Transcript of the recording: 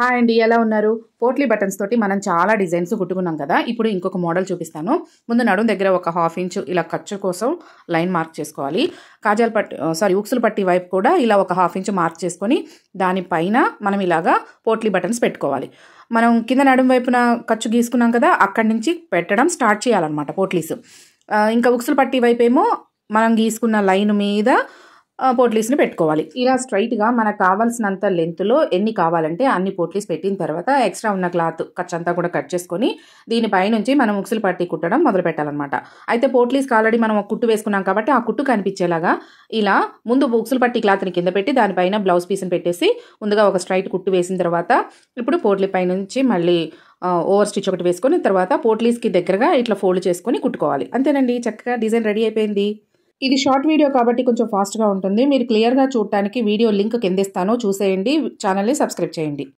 Hi అండి, ఎలా ఉన్నారు? పోట్లీ బటన్స్ తోటి మనం చాలా డిజైన్స్ కుట్టుకున్నాం కదా. ఇప్పుడు ఇంకొక మోడల్ చూపిస్తాను. ముందు నడుం దగ్గర ఒక 1/2 ఇంచు ఇలా ఖర్చు కోసం లైన్ మార్క్ చేసుకోవాలి. కాజాల పట్టి ఉక్సులు పట్టి వైపు కూడా ఇలా ఒక 1/2 ఇంచు మార్క్ చేసుకొని దానిపైన మనం ఇలాగా పోట్లీ బటన్స్ పెట్టుకోవాలి. మనం కింద నడుం వైపున ఖర్చు గీసుకున్నాం కదా, అక్కడి నుంచి పెట్టడం స్టార్ట్ చేయాలన్నమాట పోట్లీస్. ఇంకా ఉక్సులు పట్టి వైపు ఏమో మనం గీసుకున్న లైన్ మీద పోట్లీస్ని పెట్టుకోవాలి. ఇలా స్ట్రైట్గా మనకు కావాల్సినంత లెంత్లో ఎన్ని కావాలంటే అన్ని పోట్లీస్ పెట్టిన తర్వాత ఎక్స్ట్రా ఉన్న క్లాత్ ఖర్చంతా కూడా కట్ చేసుకొని దీనిపై నుంచి మనం ఉక్సులు పట్టి కుట్టడం మొదలు పెట్టాలన్నమాట. అయితే పోట్లీస్కి ఆల్రెడీ మనం ఒక కుట్టు వేసుకున్నాం కాబట్టి ఆ కుట్టు కనిపించేలాగా ఇలా ముందు ఉక్సులు పట్టి క్లాత్ని కింద పెట్టి దానిపైన బ్లౌజ్ పీస్ని పెట్టేసి ముందుగా ఒక స్ట్రైట్ కుట్టు వేసిన తర్వాత ఇప్పుడు పోట్లీ పై నుంచి మళ్ళీ ఓవర్ స్టిచ్ ఒకటి వేసుకొని తర్వాత పోట్లీస్కి దగ్గరగా ఇట్లా ఫోల్డ్ చేసుకొని కుట్టుకోవాలి. అంతేనండి, చక్కగా డిజైన్ రెడీ అయిపోయింది. ఇది షార్ట్ వీడియో కాబట్టి కొంచెం ఫాస్ట్గా ఉంటుంది. మీరు క్లియర్గా చూడటానికి వీడియో లింక్ కింద ఇస్తాను, చూసేయండి. ఛానల్ని సబ్స్క్రైబ్ చేయండి.